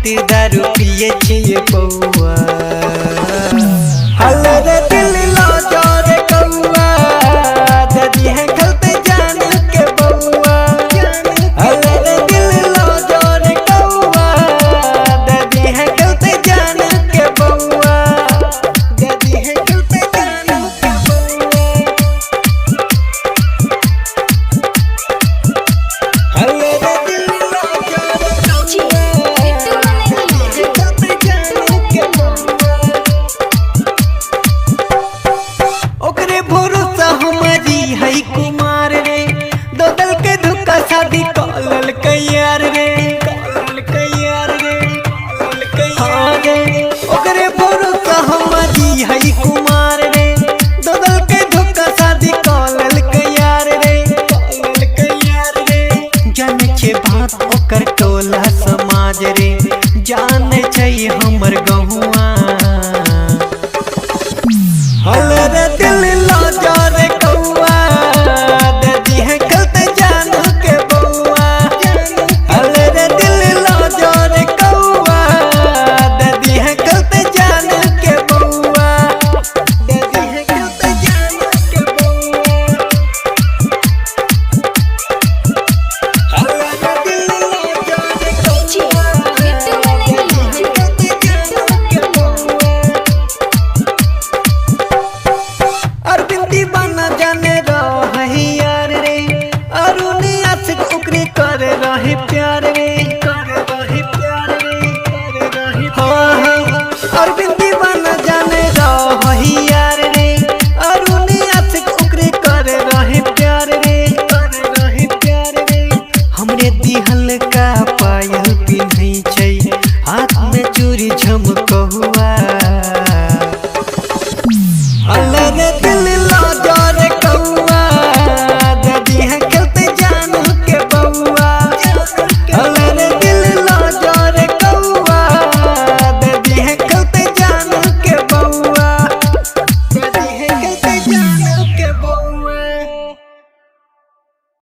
खातिर दारू पिए छिए पौआ। हल रे दिल लो जोरे कौआ, ददी है खलते जान के बउआ। हल रे दिल लो जोरे कौआ, ददी है खलते जान के बउआ। ददी है खलते जान के बउआ। हल रे दिल लो जोरे कौआ, ददी है खलते जान के बउआ। ओकरे भरोसा हमारी है कुमार रे, दो दल के धोखा शादी कॉलल कैयार रे, कॉलल कैयार रे, कॉलल कैयार रे। ओकरे भरोसा हमारी है कुमार रे, दो दल के धोखा शादी कॉलल कैयार रे, कॉलल कैयार रे। जाने छे बात ओकर टोला समाज रे, जाने छै हमर गहुआ। हल रे दिल लो जोरे कौआ, ददी है खलते जान के बउआ। हल रे दिल लो जोरे कौआ, ददी है खलते जान के बउआ। ददी है खलते जान के बउआ। हल रे दिल लो जोरे कौआ, ददी है खलते जान के बउआ। अरविंद दीवाना जाने रही यार रे, अरुण आशिक ओकरे कर रहे प्यार रे, कर रहे प्यार रे, कर रहे। हाँ हाँ अरविंद दीवाना जाने रही यार